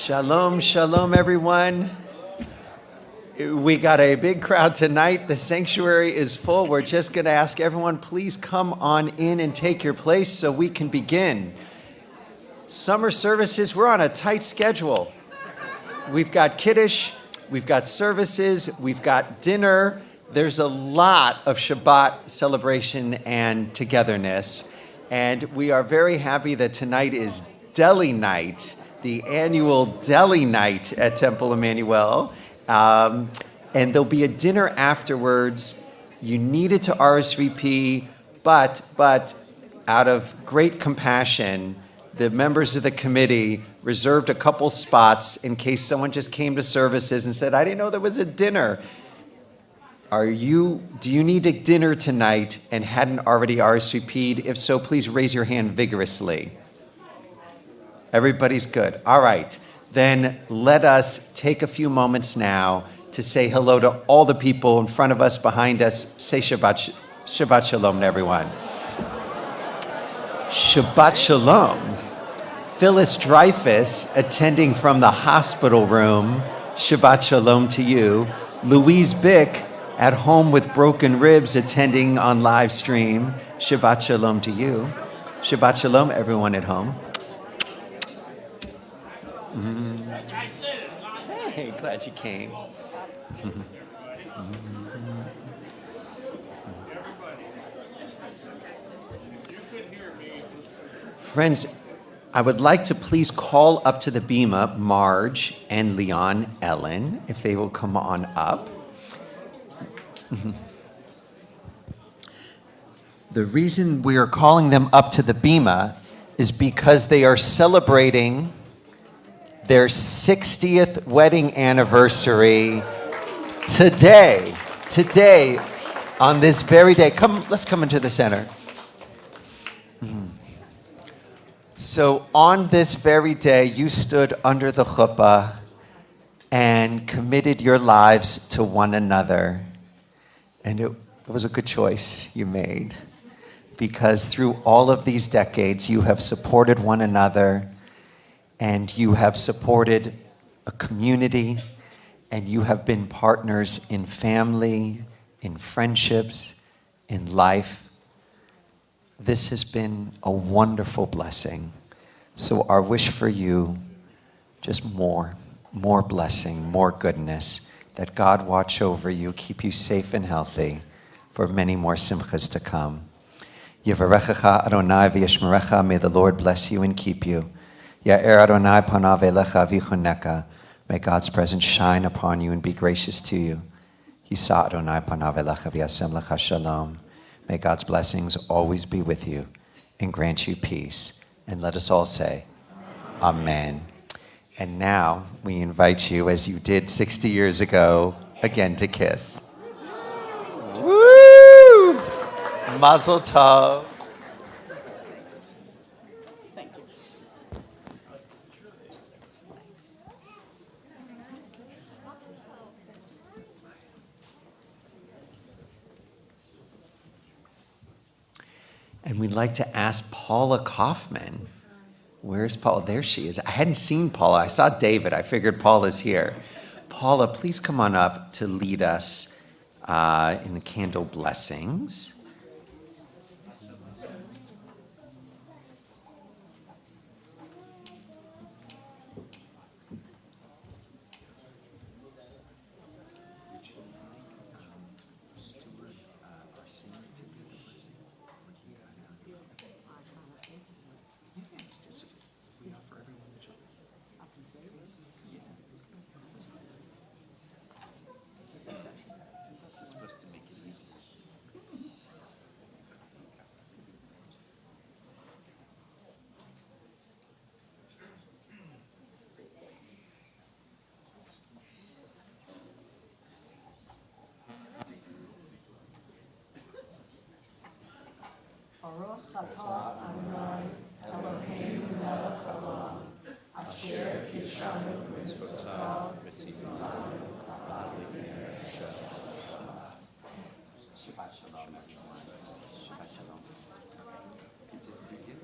Shalom, shalom, everyone. We got a big crowd tonight. The sanctuary is full. We're just going to ask everyone, please come on in and take your place so we can begin. Summer services, we're on a tight schedule. We've got Kiddush, we've got services, we've got dinner. There's a lot of Shabbat celebration and togetherness. And we are very happy that tonight is Deli Night, the annual Deli Night at Temple Emanu-El. And there'll be a dinner afterwards. You needed to RSVP, but out of great compassion, the members of the committee reserved a couple spots in case someone just came to services and said, I didn't know there was a dinner. Do you need a dinner tonight and hadn't already RSVP'd? If so, please raise your hand vigorously. Everybody's good. All right. Then let us take a few moments now to say hello to all the people in front of us, behind us. Say Shabbat Shalom to everyone. Shabbat Shalom. Phyllis Dreyfus, attending from the hospital room. Shabbat Shalom to you. Louise Bick, at home with broken ribs, attending on live stream. Shabbat Shalom to you. Shabbat Shalom, everyone at home. Hey, glad you came. Friends, I would like to please call up to the bima Marge and Leon Ellen, if they will come on up. The reason we are calling them up to the bima is because they are celebrating their 60th wedding anniversary today, on this very day. Let's come into the center. So on this very day, you stood under the chuppah and committed your lives to one another. And it was a good choice you made, because through all of these decades, you have supported one another, and you have supported a community, and you have been partners in family, in friendships, in life. This has been a wonderful blessing. So our wish for you, just more blessing, more goodness, that God watch over you, keep you safe and healthy for many more simchas to come. Yevarechecha Adonai v'yishmerecha, may the Lord bless you and keep you. Ya'er Adonai panav elecha v'choneka, may God's presence shine upon you and be gracious to you. Yisa Adonai panav elecha v'yasem lecha shalom, may God's blessings always be with you and grant you peace. And let us all say, Amen. And now we invite you, as you did 60 years ago, again to kiss. Woo! Mazel tov. And we'd like to ask Paula Kaufman. Where's Paula? There she is. I hadn't seen Paula. I saw David. I figured Paula's here. Paula, please come on up to lead us in the candle blessings. Baruch atah Adonai Eloheinu melech haolam, asher kishanu mitzvotav v'tzitzanu ha'azimir Shabbat Shalom, everyone. Shabbat Shalom. Good to see you.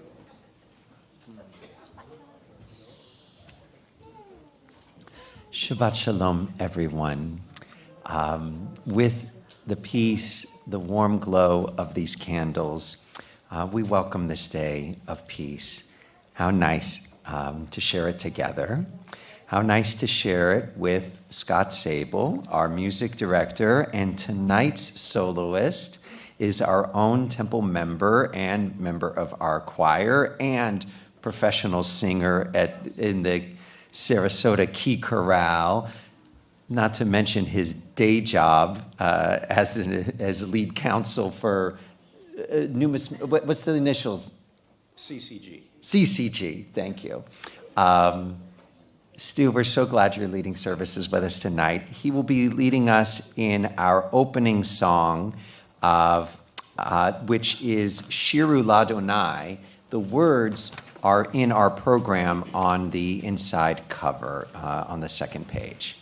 Shabbat Shalom, everyone. With the peace, the warm glow of these candles, we welcome this day of peace. How nice to share it together. How nice to share it with Scott Sable, our music director, and tonight's soloist is our own temple member and member of our choir and professional singer in the Sarasota Key Chorale, not to mention his day job as lead counsel for what's the initials? CCG. CCG, thank you. Stu, we're so glad you're leading services with us tonight. He will be leading us in our opening song, which is Shiru Ladonai. The words are in our program on the inside cover on the second page.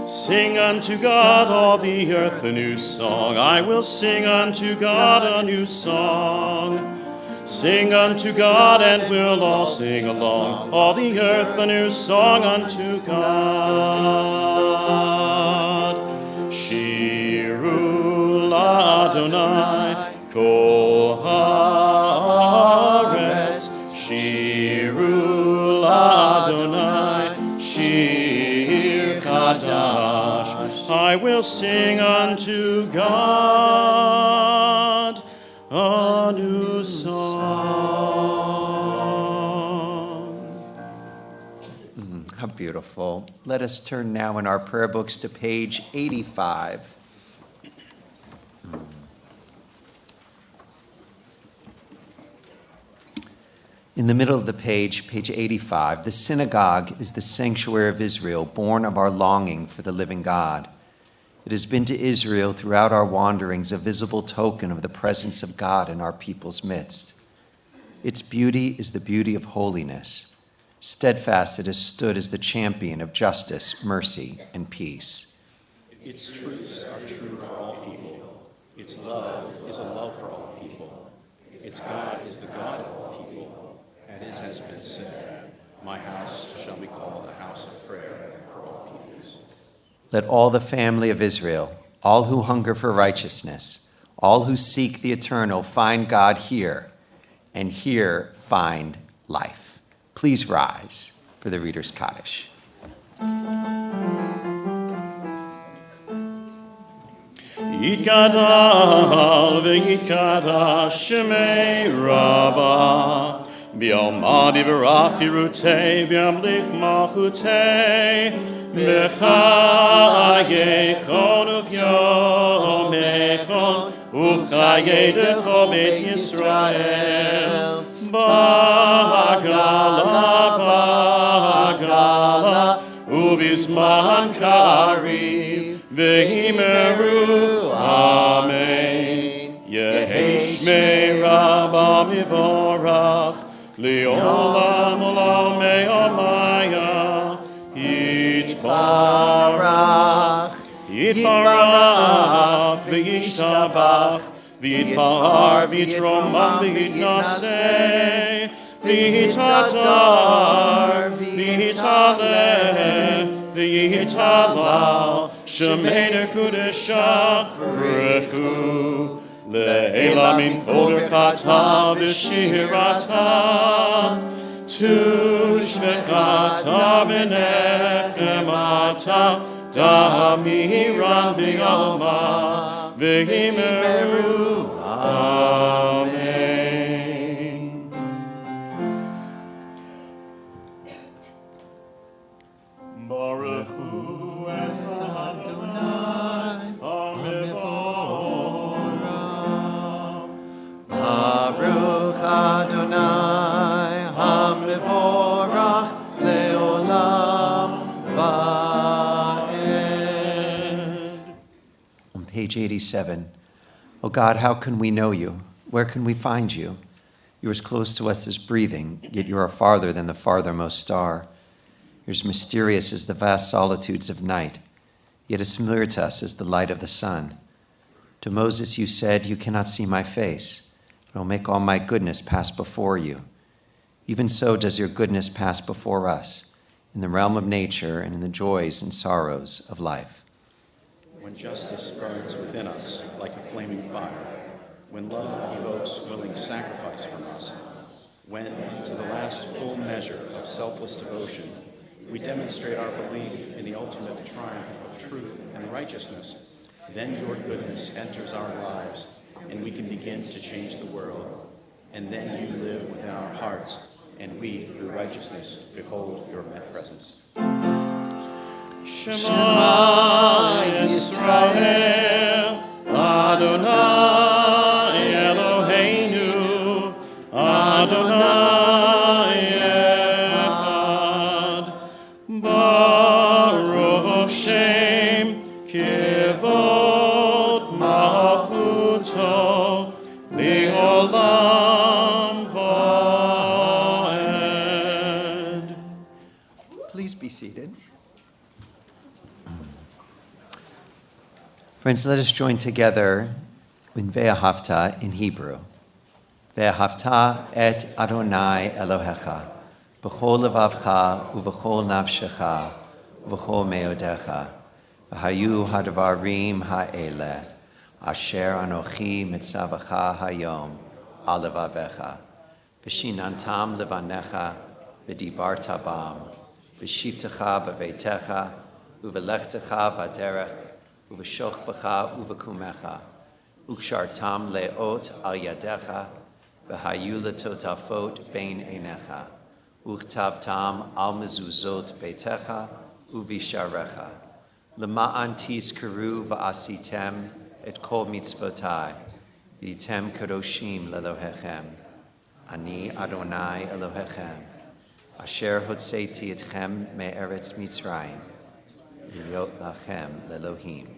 Sing unto God, all the earth, a new song. I will sing unto God a new song. Sing unto God, and we'll all sing along. All the earth, a new song unto God. Shiru Ladonai, Kol Haaretz. Shiru Ladonai, Shir Kadash. I will sing unto God a new song. How beautiful. Let us turn now in our prayer books to page 85. In the middle of the page 85, the synagogue is the sanctuary of Israel, born of our longing for the living God. It has been to Israel throughout our wanderings a visible token of the presence of God in our people's midst. Its beauty is the beauty of holiness. Steadfast it has stood as the champion of justice, mercy, and peace. Its truths are true for all people. Its love is a love for all people. Its God is the God of all people. And it has been said, my house shall be called a house of prayer for all peoples. Let all the family of Israel, all who hunger for righteousness, all who seek the eternal, find God here, and here find life. Please rise for the Reader's Kaddish. Yitgadal v'yitgadash shemei Rabbah B'yomadi v'rach yirutei v'yamlich malchutei B'chayechon uv'yomechon uv'chayedecho bet Yisrael B'gala uv'izman kariv v'himeru Amen. Yehi Shmei Rabbah mivorach Le'olam olam me'omaya Yitbarach Yitbarach V'yishtabach V'yitpar V'yitromam V'yitnaseh V'yitadar V'yitaleh V'yitalal Shemeinu Kudesha Rechu Le'ela min kol berkata v'shirata Tushvekata v'nechemata Damiran b'yalma v'himeru Amen. Baruch Hu et Adonai Hamevorach Page 87. Oh God, how can we know you? Where can we find you? You're as close to us as breathing, yet you are farther than the farthermost star. You're as mysterious as the vast solitudes of night, yet as familiar to us as the light of the sun. To Moses you said, you cannot see my face, but I'll make all my goodness pass before you. Even so does your goodness pass before us, in the realm of nature and in the joys and sorrows of life. When justice burns within us like a flaming fire, when love evokes willing sacrifice from us, when, to the last full measure of selfless devotion, we demonstrate our belief in the ultimate triumph of truth and righteousness, then your goodness enters our lives, and we can begin to change the world. And then you live within our hearts, and we, through righteousness, behold your presence. Shema Yisrael, Adonai Eloheinu, Adonai Echad, Baruch Shem Kivod Malchuto, Le'olam Va'ed. Please be seated. Friends, let us join together in Ve'ahavta in Hebrew. Ve'ahavta et Adonai Elohecha, b'chol levavcha u'v'chol nafshecha u'v'chol meodecha, v'hayu hadvarim ha'ele, asher anochi mitzavacha hayom al levavecha, v'shinantam levanecha, v'dibarta bam, v'shivtecha b'veitecha, u'v'lechtecha v'derech, Uv'shochbecha uv'kumecha, ukshartam le'ot al yadecha, v'hayu letotafot bein einecha, uchtavtam al mezuzot beitecha, uvisharecha. Lema'an tizkaru v'asitem et kol mitzvotai, v'item kadoshim lelohechem. Ani Adonai Elohechem, asher hotzeti etchem me'eretz Mitzrayim, Yot lachem lelohim.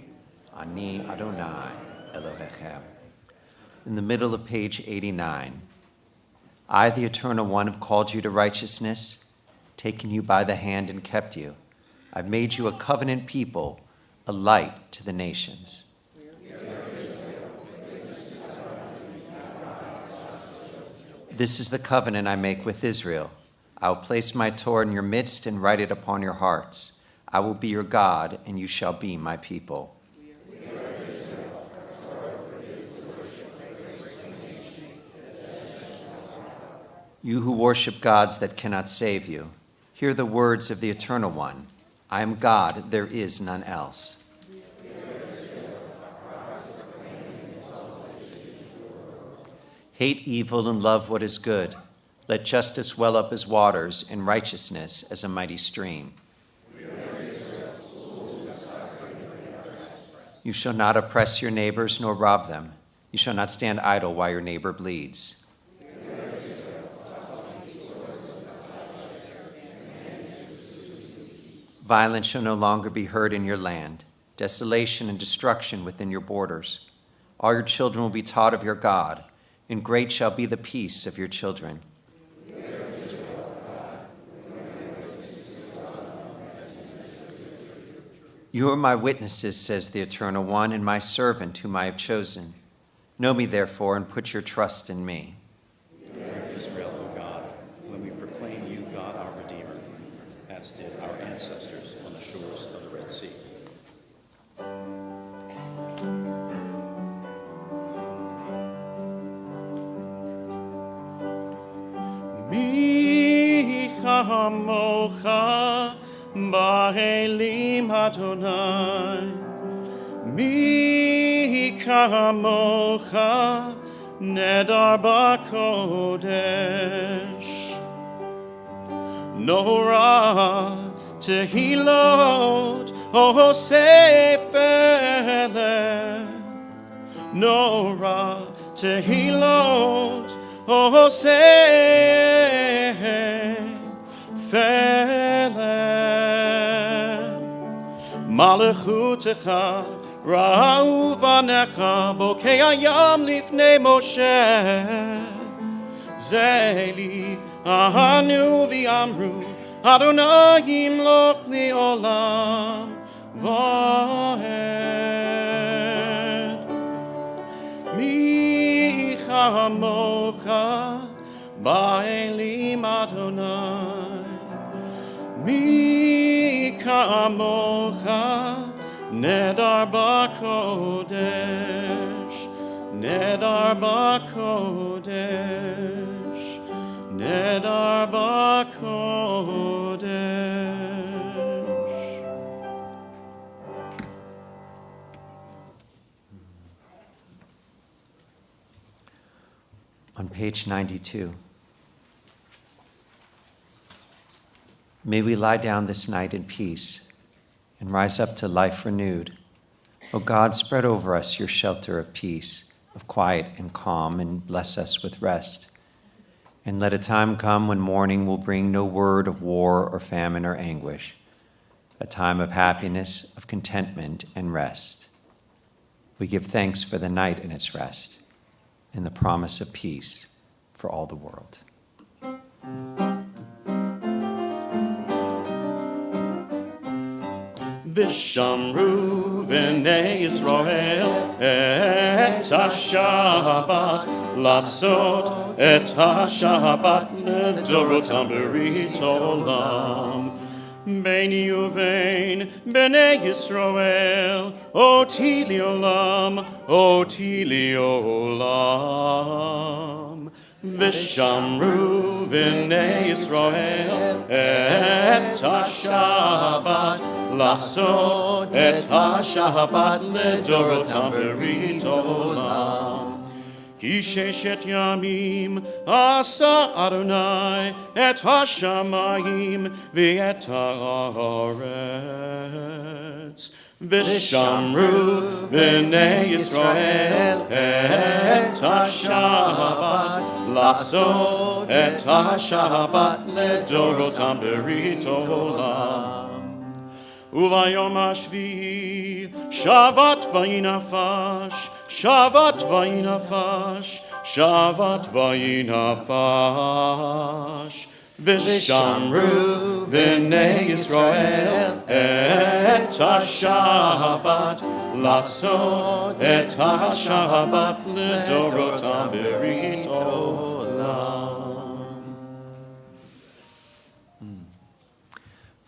Ani Adonai Elohechem. In the middle of page 89, I, the Eternal One, have called you to righteousness, taken you by the hand and kept you. I've made you a covenant people, a light to the nations. This is the covenant I make with Israel. I will place my Torah in your midst and write it upon your hearts. I will be your God, and you shall be my people. You who worship gods that cannot save you, hear the words of the Eternal One. I am God, there is none else. Hate evil and love what is good. Let justice well up as waters and righteousness as a mighty stream. You shall not oppress your neighbors nor rob them. You shall not stand idle while your neighbor bleeds. Violence shall no longer be heard in your land, desolation and destruction within your borders. All your children will be taught of your God, and great shall be the peace of your children. You are my witnesses, says the Eternal One, and my servant whom I have chosen. Know me, therefore, and put your trust in me. Hear Israel, O God, when we proclaim you God our Redeemer, as did our ancestors on the shores of the Red Sea. Mi chamocha Ba'elim Adonai, mi kamocha nedar b'kodesh. Nora tehilot o sefele, Nora tehilot o sefele. Malachutecha ראו פניך בוקי הים לפני משה. זה לי ענו ואמרו, אדוני ימלוך לעולם ועד. מי כמוך באלים אדוני, מי כמוך נדר בקודש, נדר בקודש, נדר בקודש. On page 92. May we lie down this night in peace and rise up to life renewed. O God, spread over us your shelter of peace, of quiet and calm, and bless us with rest. And let a time come when morning will bring no word of war or famine or anguish, a time of happiness, of contentment and rest. We give thanks for the night and its rest, and the promise of peace for all the world. ושמרו בני ישראל את השבת, לעשות את השבת לדורותם ברית עולם. ביני ובין בני ישראל, אותי לעולם, אותי לעולם. ושמרו בני ישראל את השבת, לעשות את השבת לדורותם ברית עולם. כי ששת ימים עשה אדוני את השמיים ואת הארץ. ושמרו בני ישראל את השבת, לעשות את השבת לדורותם ברית עולם. וביום השביעי שבת וינפש, שבת וינפש, שבת וינפש. ושמרו בני ישראל את השבת, לעשות את השבת לדורותם ברית עולם.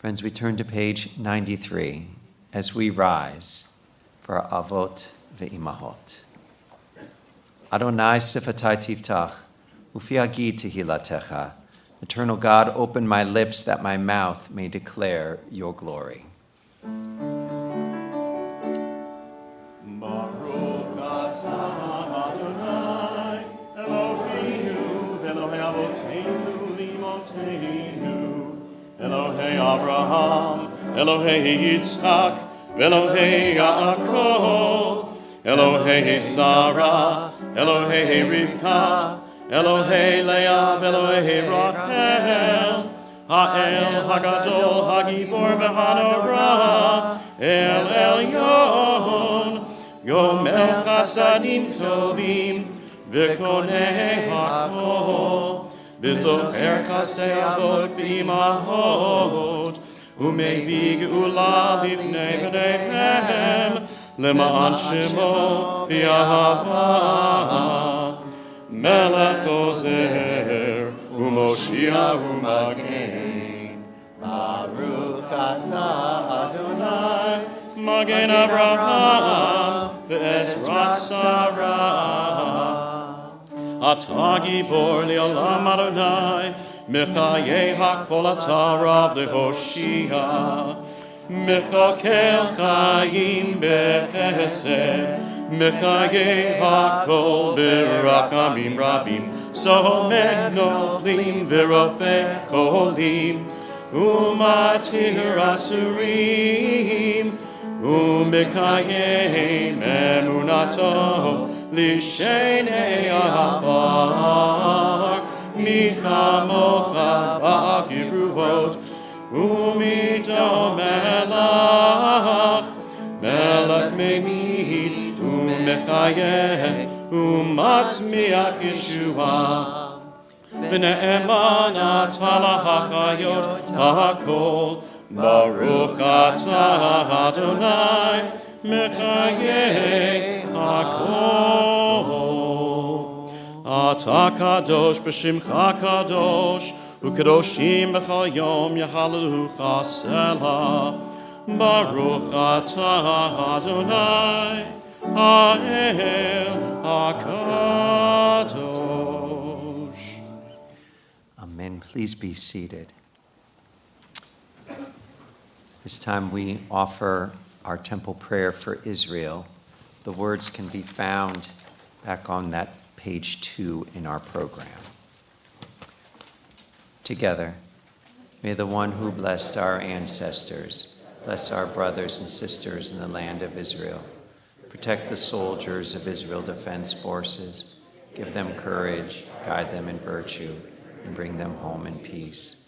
Friends, we turn to page 93 as we rise for our Avot ve'imahot. Adonai sifatai tiftach, ufi agid tehilatecha. Eternal God, open my lips that my mouth may declare your glory. Baruch atah Adonai, Eloheinu, Elohei Avotenu v'imotenu, Elohei Abraham, Elohei Yitzchak, Elohei Yaakov, Elohei Sarah, Elohei Rivka, Elohei Leah, Elohei Rachel, Ha'el Hagadol, Hagibor v'Hanorah, El Elyon, Yomel Chasadim Tovim, V'konei Hakol, V'zocher Chasei Avot v'imahot, U'mevii geula livnei b'neihem, Lema'an Shemo v'Yahava. Melech Ozer, U'Moshia U'Magen, Baruch atah Adonai, Magen Avraham, Ve'ezrat Sarah. Atah Gibor Le'olam Adonai, Mechayei HaKol atah Rav Lehoshia, Mechakel Chaim Bechesed, Mechayei HaKol B'Rachamim Rabim, Somed Noflim V'Rofeh Cholim, U'Matir Asurim, U'Mekayem Emunato L'Shenei Afar, Michamocha Ba'Givruot, U'Mito Melach, Melech Me'mi mechayeh umatzmiach Yeshua. V'ne'eman ata lahachayot hakol, Baruch ata Adonai mechayeh hakol. Ata kadosh b'shimcha kadosh, u'kadoshim b'chol yom yachalelucha selah. Baruch ata Adonai ha'el hakadosh. Amen. Please be seated. This time we offer our temple prayer for Israel. The words can be found back on that page 2 in our program. Together, may the one who blessed our ancestors bless our brothers and sisters in the land of Israel. Protect the soldiers of Israel Defense Forces. Give them courage, guide them in virtue, and bring them home in peace.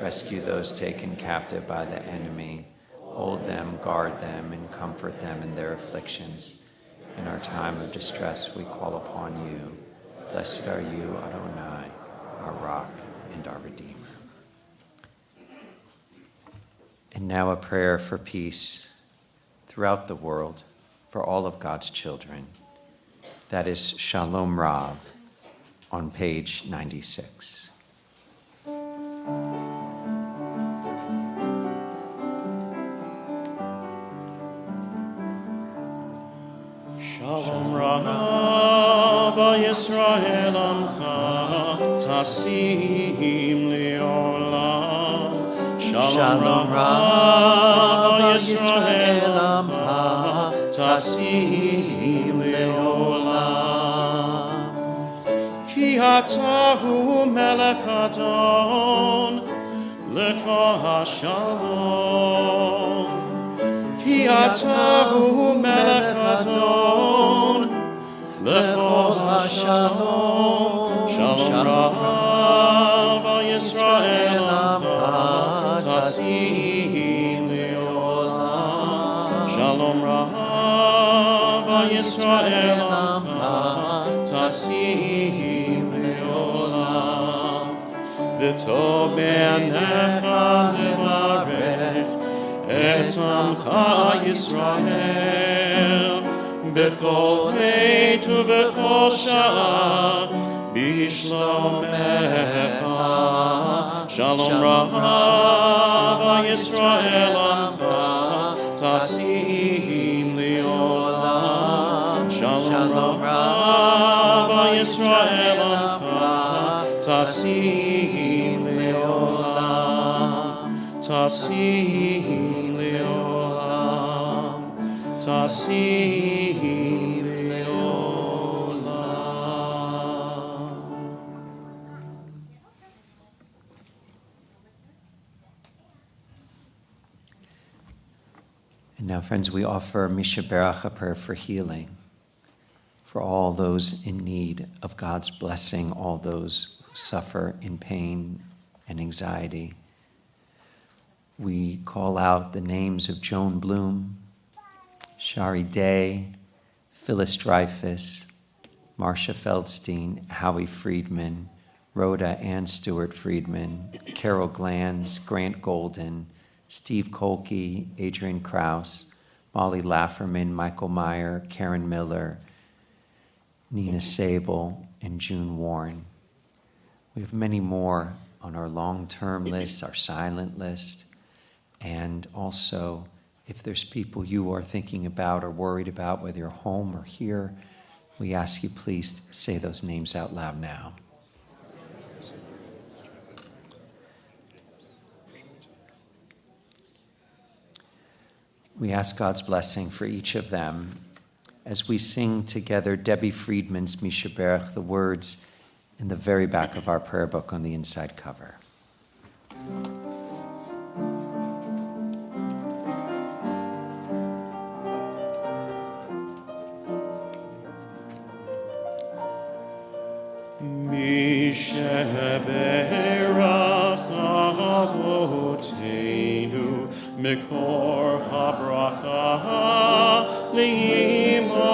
Rescue those taken captive by the enemy. Hold them, guard them, and comfort them in their afflictions. In our time of distress, we call upon you. Blessed are you, Adonai, our rock and our Redeemer. And now a prayer for peace throughout the world for all of God's children. That is Shalom Rav on page 96. Shalom Rav Yisrael Amcha Tasim Leolam. Shalom Rav Yisrael Amcha Tasim Leolam. Ki atahu melech adon lecha hashalom. Ki atahu melech adon lechol hashalom. Shalom Rav Yisrael Amcha Tasim Leolam. Shalom Rav Yisrael Amcha Tasim Leolam. V'tov be'anecha levarech et amcha Yisrael b'chol עת ובכל שעה בשלומך. שלום רב ישראל עמך תשים לעולם. שלום רב ישראל עמך תשים לעולם. תשים לעולם. תשים לעולם. And now, friends, we offer Misha Berach, a prayer for healing, for all those in need of God's blessing, all those who suffer in pain and anxiety. We call out the names of Joan Bloom, Shari Day, Phyllis Dreyfus, Marcia Feldstein, Howie Friedman, Rhoda Ann Stewart Friedman, Carol Glanz, Grant Golden, Steve Kolke, Adrian Krause, Molly Lafferman, Michael Meyer, Karen Miller, Nina Sable, and June Warren. We have many more on our long-term list, our silent list, and also if there's people you are thinking about or worried about, whether you're home or here, we ask you please say those names out loud now. We ask God's blessing for each of them as we sing together Debbie Friedman's Misha Berach, the words in the very back of our prayer book on the inside cover. Misha Berach Avotenu Mikor habracha li'imotenu.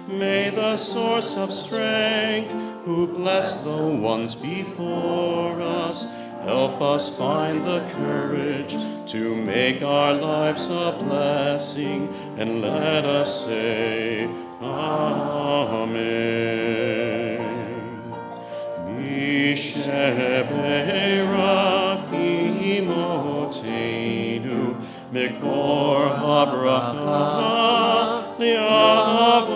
May the source of strength, who bless the ones before us, help us find the courage to make our lives a blessing, and let us say, Amen. Misheberach imotenu, mikor habracha li'avotenu.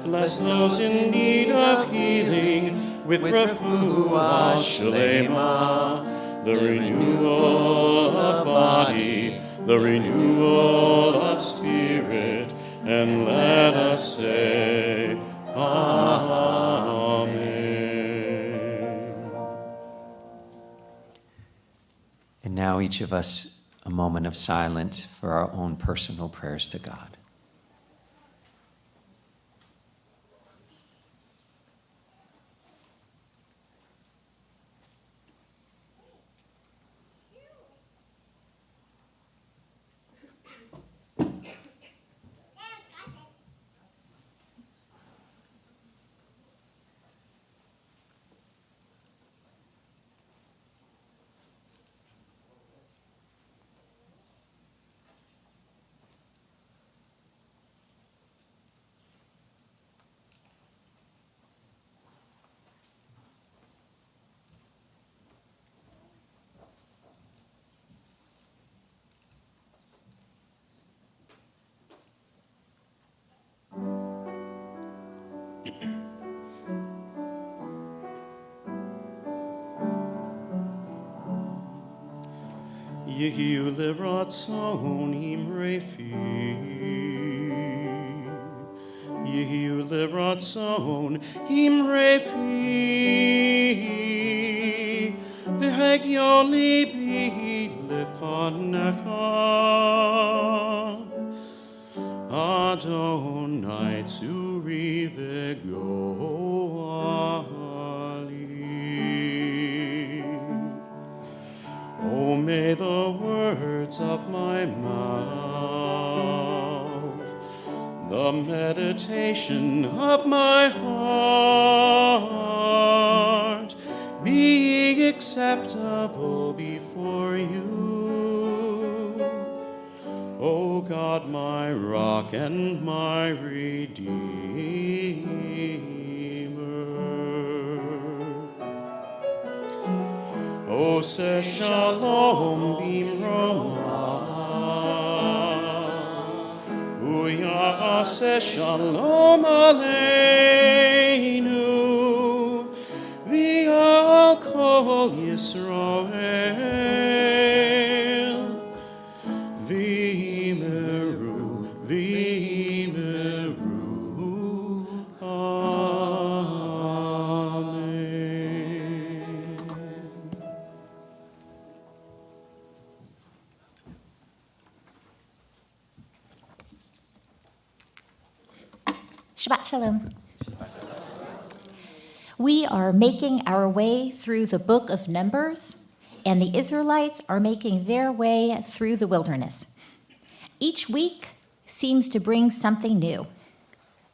Bless those in need of healing with refuah shlema, the renewal of body, the renewal of spirit, and let us say, Amen. And now each of us a moment of silence for our own personal prayers to God. Yehiu liratzon imrefi. Yehiu liratzon imrefi. V'hegyo libi lefanecha. Adonai tzuri v'goali. Oh, may the words of my mouth, the meditation of my heart, be acceptable before you. O God, my rock and my redeemer. Ose shalom bimroma, uyase shalom aleinu, v'al kol Yisrael, v'meru, amen. Shabbat Shalom. We are making our way through the book of Numbers, and the Israelites are making their way through the wilderness. Each week seems to bring something new,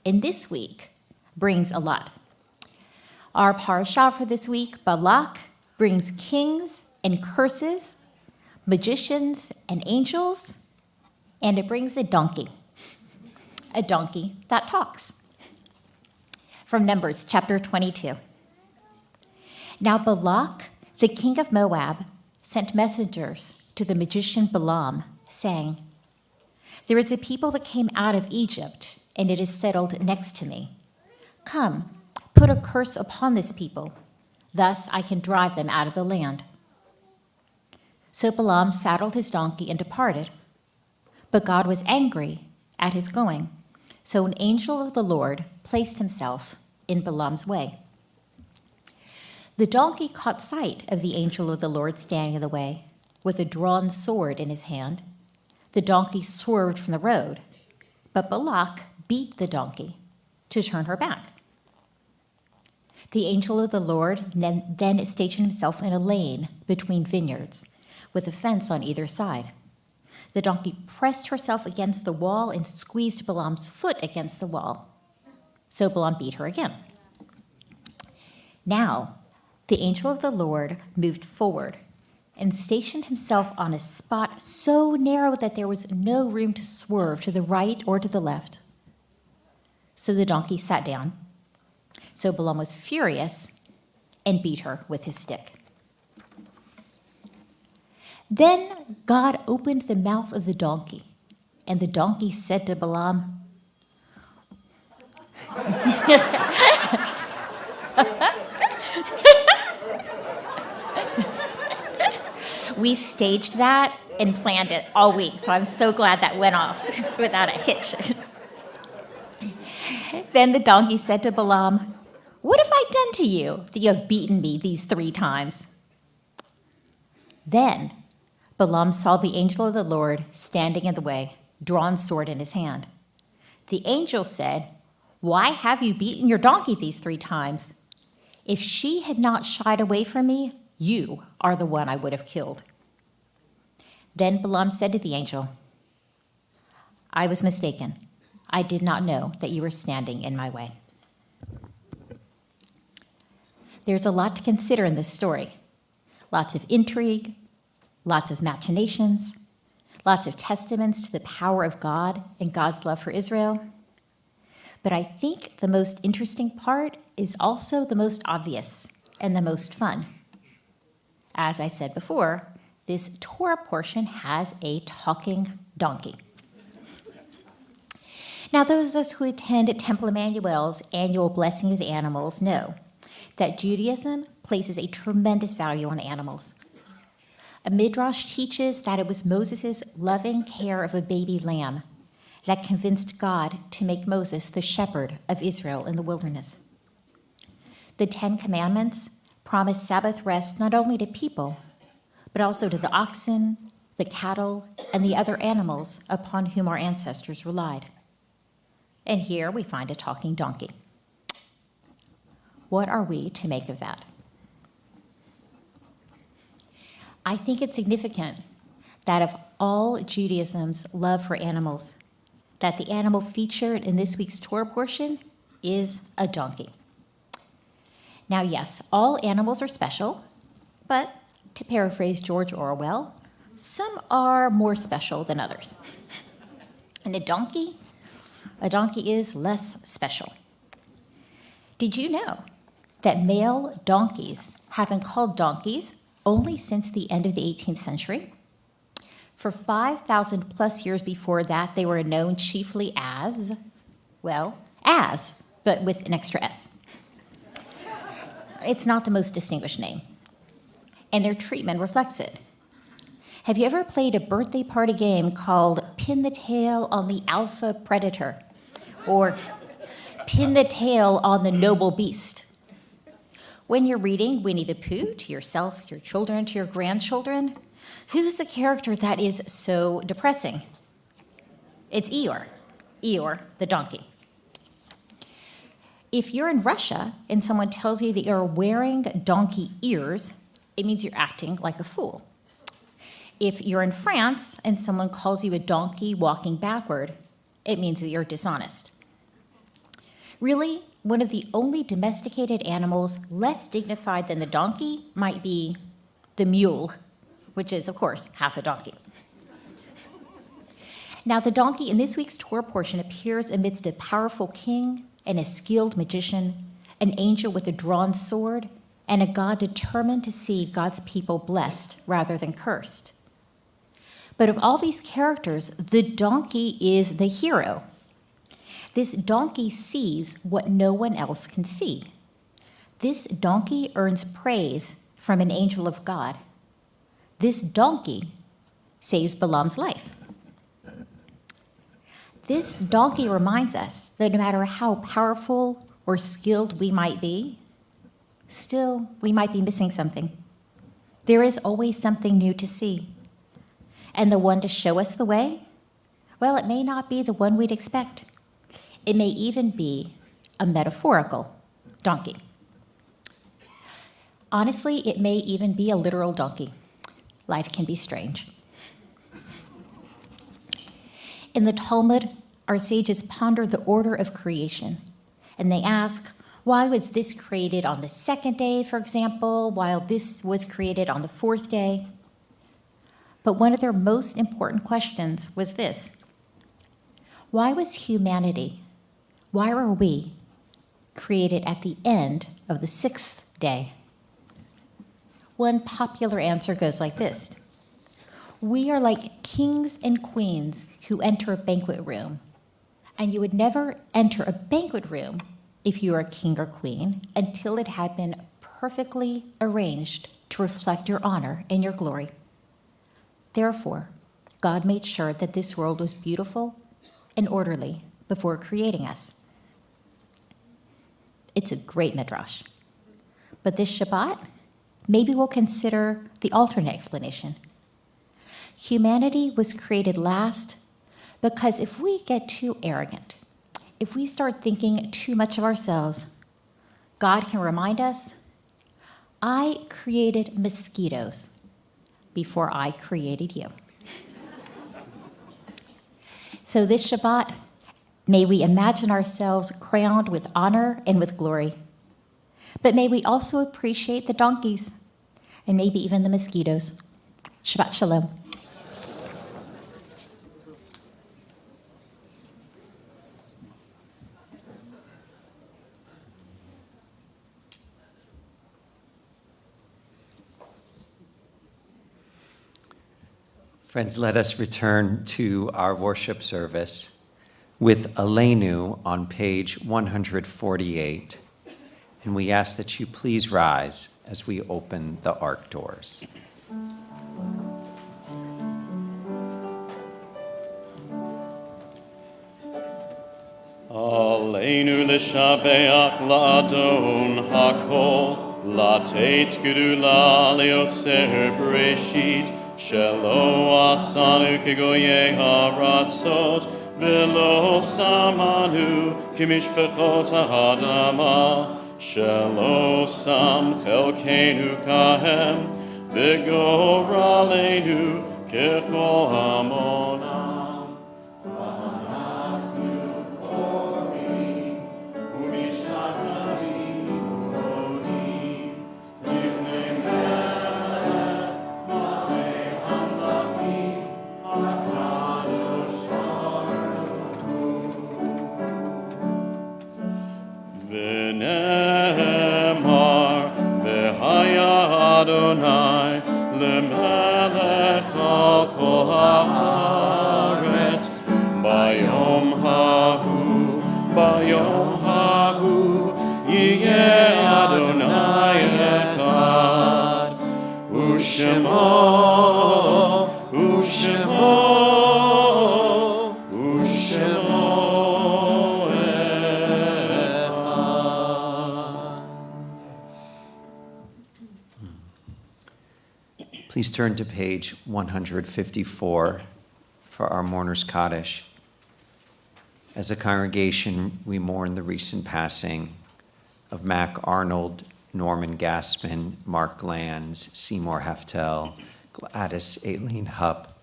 and this week brings a lot. Our parashah for this week, Balak, brings kings and curses, magicians and angels, and it brings a donkey that talks. From Numbers chapter 22. Now Balak, the king of Moab, sent messengers to the magician Balaam, saying, "There is a people that came out of Egypt, and it is settled next to me. Come, put a curse upon this people. Thus I can drive them out of the land." So Balaam saddled his donkey and departed. But God was angry at his going. So an angel of the Lord placed himself in Balaam's way. The donkey caught sight of the angel of the Lord standing in the way, with a drawn sword in his hand. The donkey swerved from the road, but Balak beat the donkey to turn her back. The angel of the Lord then stationed himself in a lane between vineyards, with a fence on either side. The donkey pressed herself against the wall and squeezed Balaam's foot against the wall. So Balaam beat her again. Now, the angel of the Lord moved forward and stationed himself on a spot so narrow that there was no room to swerve to the right or to the left. So the donkey sat down. So Balaam was furious and beat her with his stick. Then God opened the mouth of the donkey, and the donkey said to Balaam, We staged that and planned it all week, so I'm so glad that went off without a hitch. Then the donkey said to Balaam, What have I done to you that you have beaten me these 3 times? Then Balaam saw the angel of the Lord standing in the way, drawn sword in his hand. The angel said, Why have you beaten your donkey these 3 times? If she had not shied away from me, you are the one I would have killed. Then Balaam said to the angel, I was mistaken. I did not know that you were standing in my way. There's a lot to consider in this story. Lots of intrigue, lots of machinations, lots of testaments to the power of God and God's love for Israel. But I think the most interesting part is also the most obvious and the most fun. As I said before, this Torah portion has a talking donkey. Now, those of us who attend Temple Emanu-El's annual Blessing of the Animals know that Judaism places a tremendous value on animals. A midrash teaches that it was Moses' loving care of a baby lamb that convinced God to make Moses the shepherd of Israel in the wilderness. The 10 Commandments promise Sabbath rest not only to people, but also to the oxen, the cattle, and the other animals upon whom our ancestors relied. And here we find a talking donkey. What are we to make of that? I think it's significant that of all Judaism's love for animals, that the animal featured in this week's Torah portion is a donkey. Now, yes, all animals are special, but to paraphrase George Orwell, some are more special than others. And a donkey is less special. Did you know that male donkeys have been called donkeys only since the end of the 18th century? For 5,000 plus years before that, they were known chiefly as, but with an extra S. It's not the most distinguished name, and their treatment reflects it. Have you ever played a birthday party game called Pin the Tail on the Alpha Predator, or Pin the Tail on the Noble Beast? When you're reading Winnie the Pooh to yourself, your children, to your grandchildren, who's the character that is so depressing? It's Eeyore, the donkey. If you're in Russia and someone tells you that you're wearing donkey ears, it means you're acting like a fool. If you're in France and someone calls you a donkey walking backward, it means that you're dishonest. Really, one of the only domesticated animals less dignified than the donkey might be the mule, which is, of course, half a donkey. Now, the donkey in this week's Torah portion appears amidst a powerful king and a skilled magician, an angel with a drawn sword, and a God determined to see God's people blessed rather than cursed. But of all these characters, the donkey is the hero. This donkey sees what no one else can see. This donkey earns praise from an angel of God. This donkey saves Balaam's life. This donkey reminds us that no matter how powerful or skilled we might be, still we might be missing something. There is always something new to see. And the one to show us the way, well, it may not be the one we'd expect. It may even be a metaphorical donkey. Honestly, it may even be a literal donkey. Life can be strange. In the Talmud, our sages ponder the order of creation, and they ask, why was this created on the second day, for example, while this was created on the fourth day? But one of their most important questions was this: why was humanity, why were we created at the end of the sixth day? One popular answer goes like this: we are like kings and queens who enter a banquet room, and you would never enter a banquet room if you were a king or queen until it had been perfectly arranged to reflect your honor and your glory. Therefore, God made sure that this world was beautiful and orderly before creating us. It's a great midrash. But this Shabbat, maybe we'll consider the alternate explanation. Humanity was created last because if we get too arrogant, if we start thinking too much of ourselves, God can remind us, I created mosquitoes before I created you. So this Shabbat, may we imagine ourselves crowned with honor and with glory. But may we also appreciate the donkeys and maybe even the mosquitoes. Shabbat Shalom. Friends, let us return to our worship service with Emanu on page 148. And we ask that you please rise as we open the ark doors. Aleinu l'shabeach la'adon hakol, la'tet gedula le'otzer bereshit, shelo asanu kegoyei haratzot, velo samanu kimishpechot ha'adama, shelo sam chelkenu kahem, v'goralenu kechol hamonam. Adonai lemelech al kol haaretz bayom hahu yiyeh Adonai echad ushemo Please turn to page 154 for our Mourner's Kaddish. As a congregation, we mourn the recent passing of Mac Arnold, Norman Gaspin, Mark Glanz, Seymour Heftel, Gladys Aileen Hupp,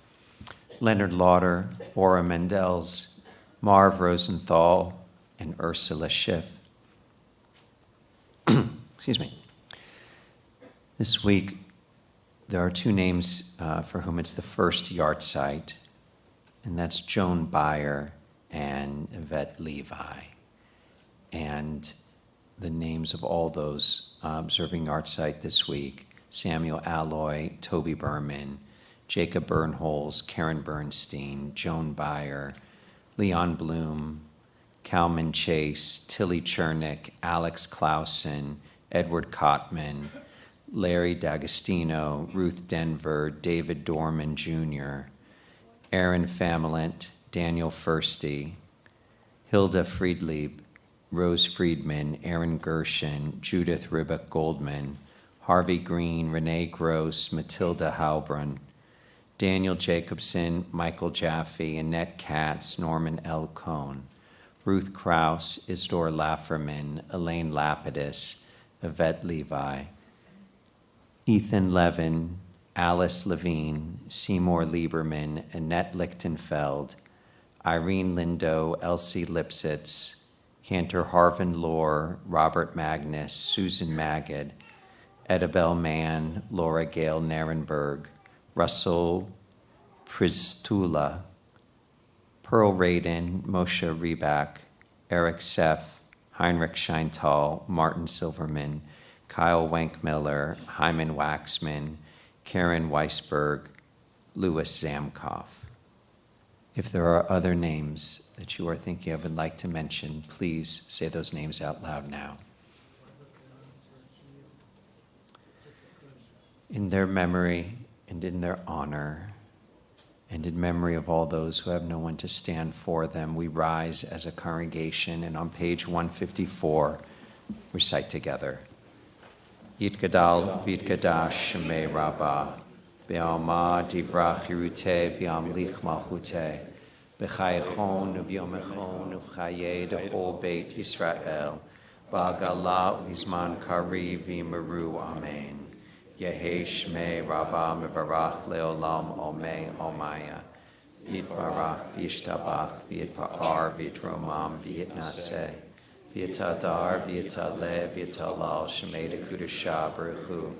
Leonard Lauder, Ora Mendels, Marv Rosenthal, and Ursula Schiff. Excuse me. This week, there are two names for whom it's the first yahrzeit, and that's Joan Byer and Yvette Levi. And the names of all those observing yahrzeit this week: Samuel Alloy, Toby Berman, Jacob Bernholz, Karen Bernstein, Joan Byer, Leon Bloom, Kalman Chase, Tilly Chernick, Alex Clausen, Edward Cotman, Larry D'Agostino, Ruth Denver, David Dorman Jr., Aaron Famelent, Daniel Firsty, Hilda Friedlieb, Rose Friedman, Aaron Gershon, Judith Ribbeck Goldman, Harvey Green, Renee Gross, Matilda Halbrun, Daniel Jacobson, Michael Jaffe, Annette Katz, Norman L. Cohn, Ruth Krause, Isidore Lafferman, Elaine Lapidus, Yvette Levi, Ethan Levin, Alice Levine, Seymour Lieberman, Annette Lichtenfeld, Irene Lindo, Elsie Lipsitz, Cantor Harvin Lohr, Robert Magnus, Susan Magid, Edabel Mann, Laura Gale Narenberg, Russell Pristula, Pearl Radin, Moshe Reback, Eric Seff, Heinrich Scheintal, Martin Silverman, Kyle Wankmiller, Hyman Waxman, Karen Weisberg, Louis Zamkoff. If there are other names that you are thinking of and like to mention, please say those names out loud now. In their memory and in their honor, and in memory of all those who have no one to stand for them, we rise as a congregation, and on page 154, recite together. Yitgadal v'yitgadash shemei Rabbah, be'alma divrach hiruteh v'yamlich malchuteh, b'chayechon v'yomechon v'chayei dechol beit Yisrael, ba'agala v'zman kari v'yimeru amen. Yehi shmei Rabbah mevarach leolam omei omaya. Yitbarach v'yishtabach v'yitpa'ar v'yitromam v'yitnaseh. V'yitadar v'yitaleh v'yitalal shmei dekudusha baruchu.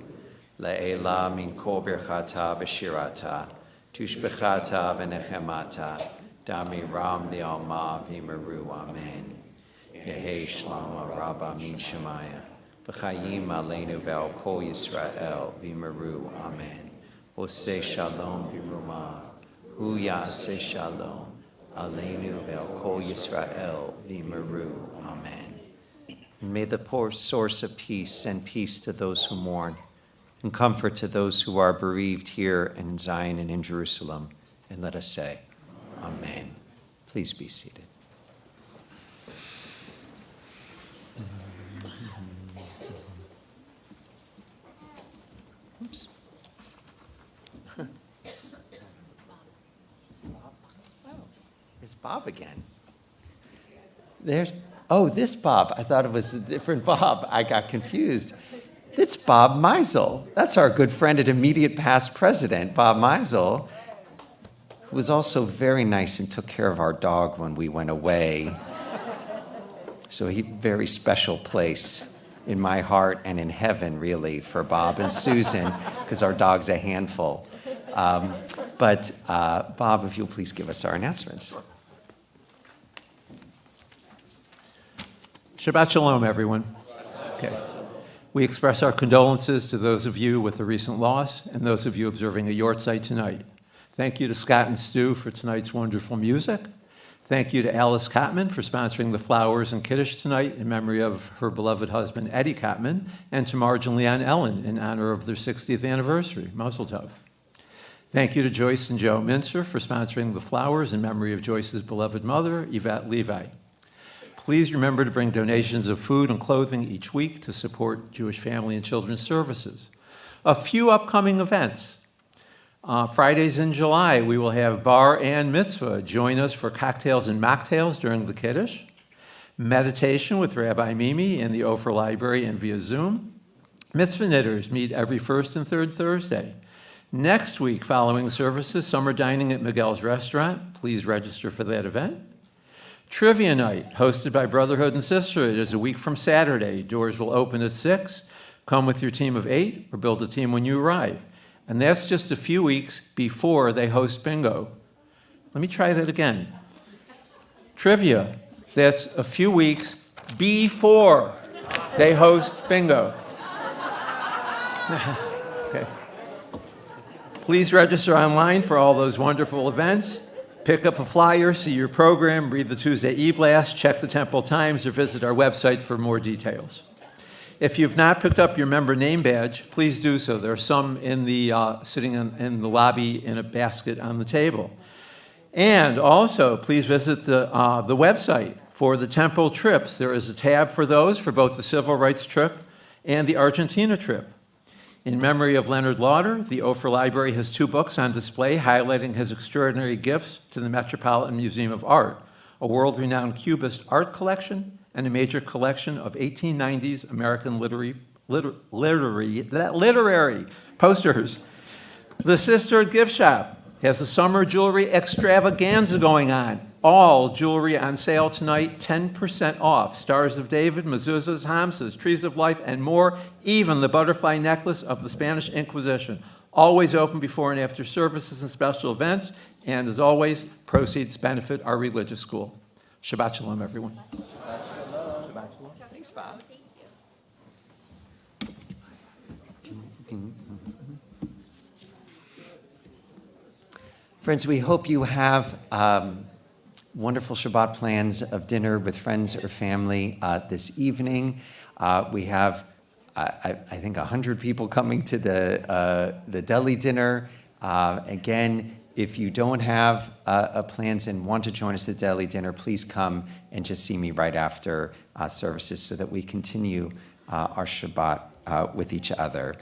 Le'ela min kol birchata v'shirata. Tushbechata v'nechemata. Dami ram le'alma v'yimeru amen. Yehi shlama Rabbah min shemaya. V'chayim aleinu ve'al kol Yisrael v'yimeru amen. Oseh shalom b'rumah. Hu ya'aseh shalom. Aleinu ve'al kol Yisrael v'yimeru amen. And may the poor source of peace send peace to those who mourn, and comfort to those who are bereaved here and in Zion and in Jerusalem. And let us say, Amen. Please be seated. Oops. It's Bob again. This Bob. I thought it was a different Bob. I got confused. It's Bob Meisel. That's our good friend and immediate past president, Bob Meisel, who was also very nice and took care of our dog when we went away. So very special place in my heart and in heaven, really, for Bob and Susan, because our dog's a handful. But Bob, if you'll please give us our announcements. Shabbat Shalom, everyone. Okay. We express our condolences to those of you with the recent loss and those of you observing a yahrzeit tonight. Thank you to Scott and Stu for tonight's wonderful music. Thank you to Alice Kottman for sponsoring the flowers and Kiddush tonight in memory of her beloved husband, Eddie Kottman, and to Marge and Leanne Ellen in honor of their 60th anniversary. Mazel tov. Thank you to Joyce and Joe Mincer for sponsoring the flowers in memory of Joyce's beloved mother, Yvette Levi. Please remember to bring donations of food and clothing each week to support Jewish Family and Children's Services. A few upcoming events. Fridays in July, we will have Bar and Mitzvah. Join us for cocktails and mocktails during the Kiddush. Meditation with Rabbi Mimi in the Ofer Library and via Zoom. Mitzvah knitters meet every first and third Thursday. Next week, following services, summer dining at Miguel's Restaurant. Please register for that event. Trivia night, hosted by Brotherhood and Sisterhood, is a week from Saturday. Doors will open at 6. Come with your team of 8 or build a team when you arrive. And that's just a few weeks before they host bingo. Let me try that again. Trivia, that's a few weeks before they host bingo. Okay. Please register online for all those wonderful events. Pick up a flyer, see your program, read the Tuesday e-blast, check the Temple Times, or visit our website for more details. If you've not picked up your member name badge, please do so. There are some in the sitting in the lobby in a basket on the table. And also, please visit the website for the Temple trips. There is a tab for those for both the Civil Rights trip and the Argentina trip. In memory of Leonard Lauder, the Ofer Library has 2 books on display highlighting his extraordinary gifts to the Metropolitan Museum of Art, a world-renowned Cubist art collection and a major collection of 1890s American literary posters. The Sister Gift Shop has a summer jewelry extravaganza going on. All jewelry on sale tonight, 10% off. Stars of David, mezuzahs, hamsas, trees of life, and more. Even the butterfly necklace of the Spanish Inquisition. Always open before and after services and special events. And as always, proceeds benefit our religious school. Shabbat Shalom, everyone. Thanks, Bob. Friends, we hope you have wonderful Shabbat plans of dinner with friends or family this evening. We have, I think, 100 people coming to the deli dinner. Again, if you don't have plans and want to join us at the deli dinner, please come and just see me right after services so that we continue our Shabbat with each other.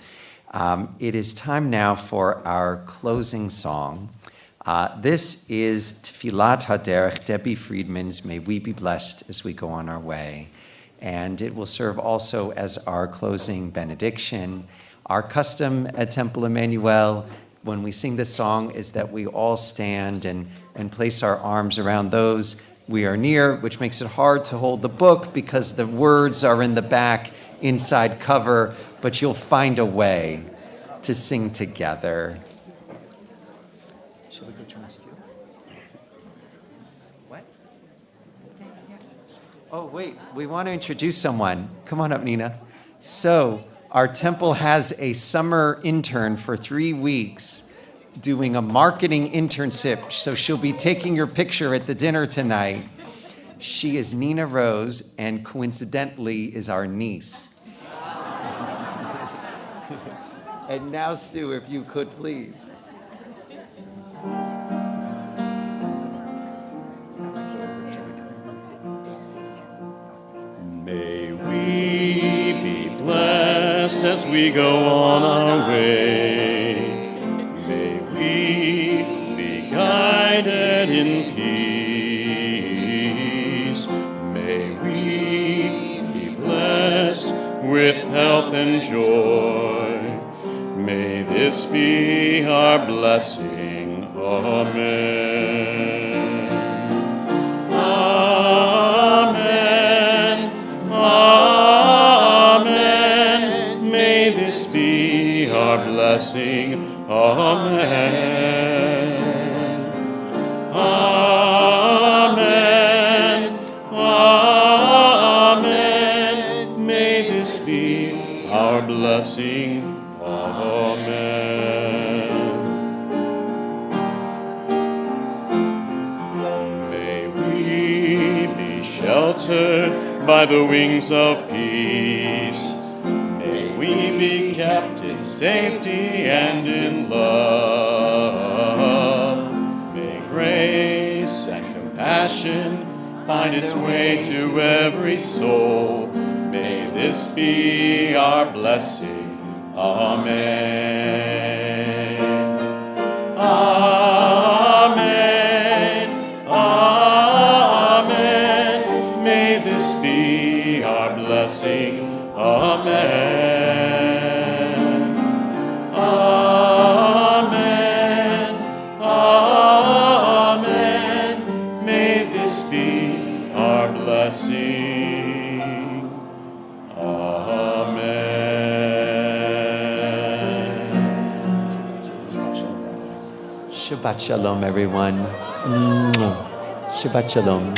It is time now for our closing song. This is Tfilat HaDerech, Debbie Friedman's May We Be Blessed as we go on our way. And it will serve also as our closing benediction. Our custom at Temple Emanu-El, when we sing this song, is that we all stand and place our arms around those we are near, which makes it hard to hold the book because the words are in the back, inside cover, but you'll find a way to sing together. Shall we go try to steal? What? Oh, wait, we want to introduce someone. Come on up, Nina. So, our temple has a summer intern for 3 weeks doing a marketing internship, so she'll be taking your picture at the dinner tonight. She is Nina Rose, and coincidentally is our niece. And now, Stu, if you could, please. May we be blessed as we go on our way. May we be guided in peace. May we be blessed with health and joy. May this be our blessing. Amen. Amen. Amen. May this be our blessing. Amen. Amen. Amen. May this be our blessing. Amen. May we be sheltered by the wings of peace. May we be kept in safety and in love. May grace and compassion find its way to every soul. May this be our blessing. Amen. Amen. Amen. May this be our blessing. Amen. Amen. Amen. May this be our blessing. Amen. Shabbat Shalom, everyone. Shabbat Shalom.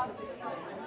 Shabbat Services.